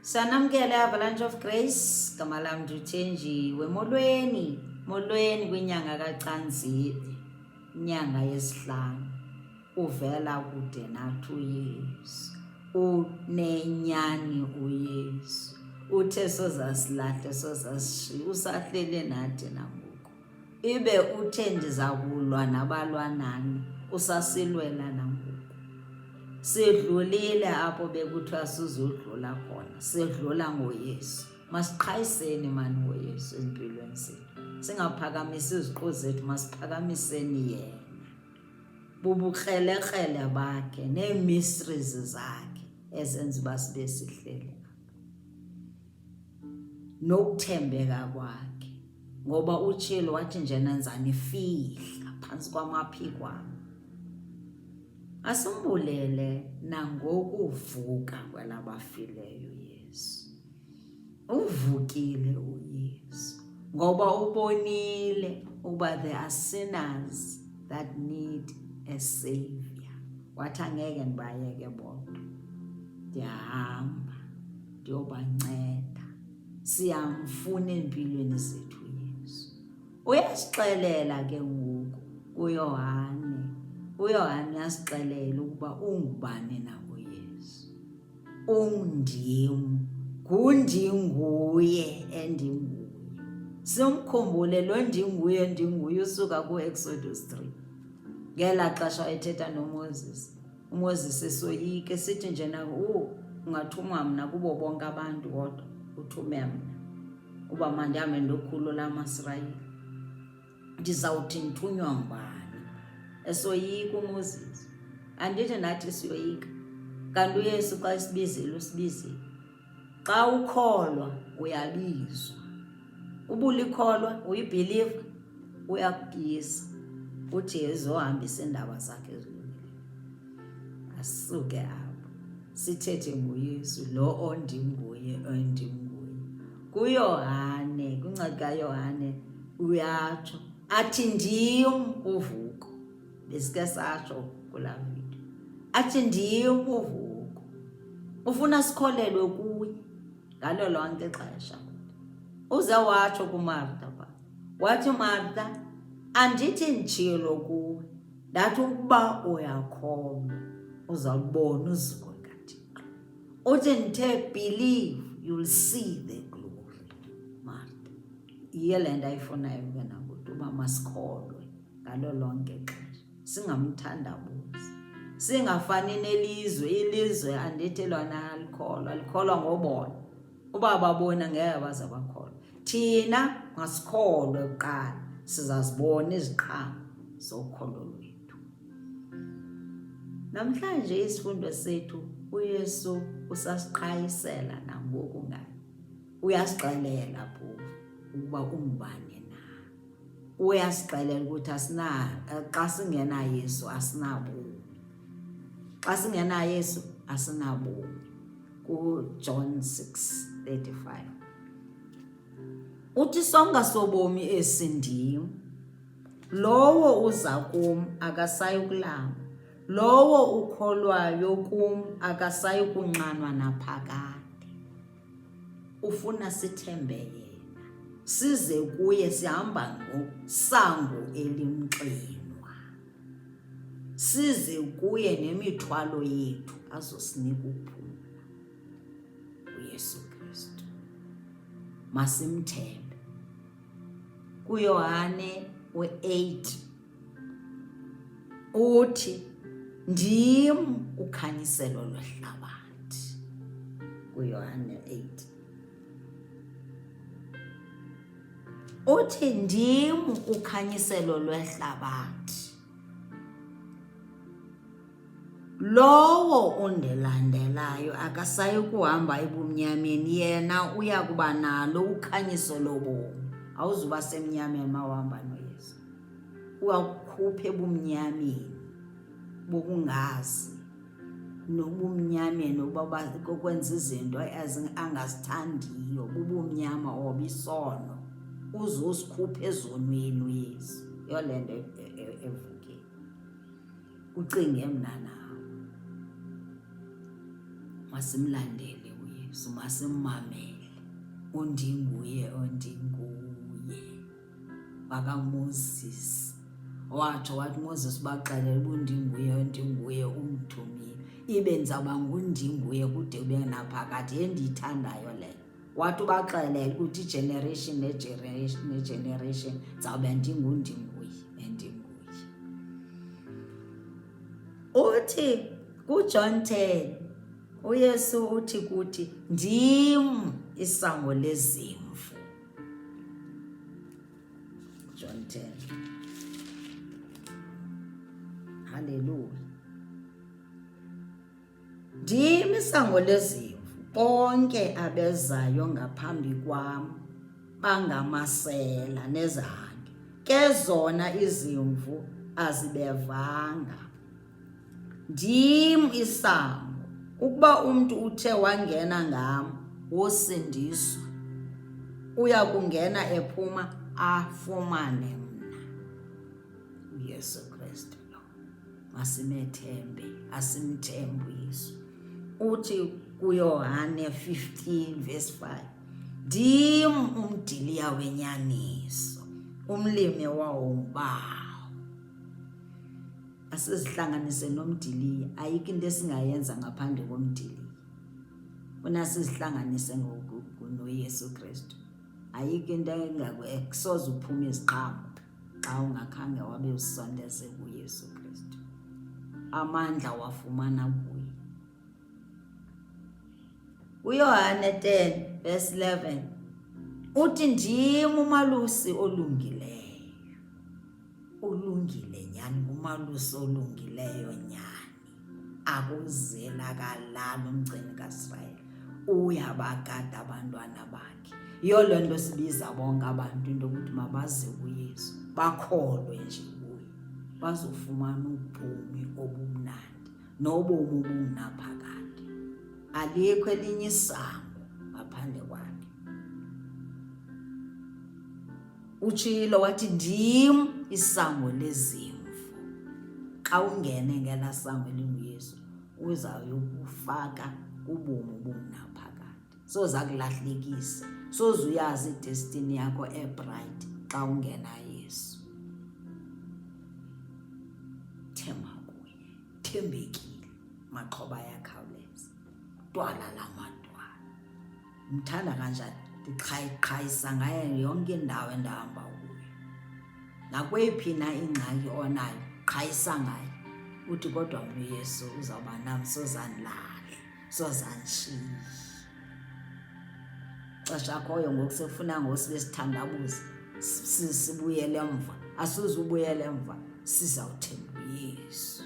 Sanamkele Avalanche of Grace, gama lam ndithenjiwe. Molweni kwinyanga kaCanzibe, inyanga yesihlanu. Uvela kude nathi uYesu, unenyani uYesu. Uthe sozasilahla sozasishiya, usahlele nathi nangoku. Ibe uthe ndiza kulwa nabalwa nani, usasilwela nangoku. Sidlulile apho bekuthiwa sizodlula khona, sidlula ngoYesu. Masiqhayiseni mani ngoYesu empilweni zethu. Singaphakamisi iziqu zethu, masiphakamiseni yena. Bubukrelekrele bakhe nee-mysteries zakhe ezenza uba sibe sihlele. Nokuthembeka kwakhe, ngoba utshilo wathi njena nizanifihla phantsi kwamaphiko wam. Asimbulele nangokuvuka kwelabafileyo uYesu. Uvukile uYesu ngoba ubonile ukuba there are sinners that need a savior. Wathi angeke ndibayeke bodwa, ndiyahamba ndiyobanceda. Siyamfuna empilweni zethu uYesu. Uyasixelela ke ngoku uYohane uyasixelela ukuba ungubani na uYesu. Undim, ngundinguye endinguye. Simkhumbule lo ndinguye usuka ku-Exodus 3. Ngela xesha ethetha noMoses, uMoses esoyike sithi njena ungathuma mna kubo bonke abantu kodwa uthume mna uba mandihambe ndokhulula amaSirayeli. Ndizawuthi ndithunywa ngubani? Esoyika uMoses. Andithi nathi siyoyika, kanti uYesu xa isibizile usibizile. Xa ukholwa uyabizwa. Ubulikholwa uyibhiliva uyakuyisa. Uthi ezohambisa iindaba zakhe ezilungileyo. Asisuke apho sithethe ngoYesu lo ondinguye ondinguye. KuYohane, kwincwadi kaYohane uyatsho athi ndim uvuko. Besike satsho kulaa video. Athi ndim uvuko. Ufuna sikholelwe kuye ngalo lonke ixesha. Uze watsho kuMartha pha. Wathi Martha, andithi nditshilo kuwe, ndathi ukuba uyakholwa uzawubona uziko likaThixo. Uthi ndithe believe you'll see the glory. Martha, yiyo le nto ayifunayo ke nakuthi uba masikholwe ngalo lonke ixesha, singamthandabuzi. Singafani nelizwe. Ilizwe andithi lona likholwa ngobona. Uba babona ngeke baze bakholwa. Thina masikholwe kuqala, sizazibona iziqhamo zokholo lwethu. Namhlanje isifundo sethu uYesu usasiqhayisela nangoku ngayo. Uyasixelela phofu ukuba ungubani na. Uyasixelela ukuthi xa singenaYesu asinabomi. Xa singenaYesu asinabomi. KuJohn 6:35. Uthi songa sobomi esi ndim. Lowo uza kum akasayi kulamba. Lowo ukholwayo kum akasayi kunxanwa naphakade. Ufuna sithembe yena. Size kuye sihamba ngosango elimxinwa. Size kuye nemithwalo yethu azosinika ukuphumla. uYesu Kristu. Masimthembe. KuYohane 8 uthi ndim ukhanyiselo lwehlabathi. KuYohane 8 uthi ndim ukhanyiselo lwehlabathi. Lowo undilandelayo akasayi kuhamba ebumnyameni, yena uya kuba nalo ukhanyiso lobomi. Awuzuba semnyameni mawuhamba noYesu. Uyakukhupha ebumnyameni bokungazi, nobumnyameni kokwenza izinto angazithandiyo, bubumnyama obisono. Uzosikhupha ezonweni uYesu. Yiyo le nto evukile. Ucinge mna nawe. Masimlandele uYesu. uyesu masimmamele undinguye bakaMoses wathi Moses baxelele undinguye umthumile ibe nzaba ngundinguye kude kube naphakade endiyithandayo leyo wathi ubaxelele ukuthi generation negeneration zawube ndingundinguye uthi kuJohn 10 uyesu uthi kuthi ndim isango lezimvu. John 10. Hallelujah. Ndim isango lezimvu, bonke abezayo ngaphambi kwam bangamasela nezange, ke zona izimvu azibevanga. Ndim isango, ukuba umntu uthe wangena ngam wosindiswa, uya kungena ephuma afumane mna. uYesu Kristu lo masimethembe, asimthembe uYesu. Uthi kuYohane 15 verse 5, ndim umdiliya wenyaniso, umlimi wawo nguBawo. Asizihlanganise nomdiliya, ayikho into esingayenza ngaphandle komdiliya. Unasizihlanganise noYesu Kristu, ayikho into engekusoze uphume iziqhamo xa ungakhange wabe usondeze kuYesu Kristu. Amandla wafumana kuye. uYohane 10 verse 11 uthi ndim umalusi olungileyo. Ulungile nyani, umalusi olungileyo nyani, akuzela kalala umgcini kaIsrayeli, uyabagada abantwana bakhe. Yiyo loo nto sibiza bonke abantu into yokuthi mabaze kuYesu, bakholwe nje kuye, bazofumana ubomi obumnandi nobomi obunaphakade. Alikho elinye isango ngaphandle kwakhe. Utshilo wathi ndim isango lezimvu. Xa ungene ngela sango elinguYesu uzayokufaka ubomi obunaphakade, soza kulahlekisa, soze uyazi idestiny yakho ebright xa ungena Yesu. Themba kuye, thembekile, maxhoba ayakhawuleza, twala lamadwala. Mthanda kanjani? Ndiqhayisa ngaye yonke indawo endahamba kuyo, nakweyiphi na ingxaki onayo qhayisa ngaye. Uthi kodwa mna uYesu uzawuba nami, sozanilahla, sozandishiya. Xesha akhoyo ngoku sekufuna ngosibe sithandabuze, sibuyele emva. Asizubuyele emva, sizawuthemba uYesu.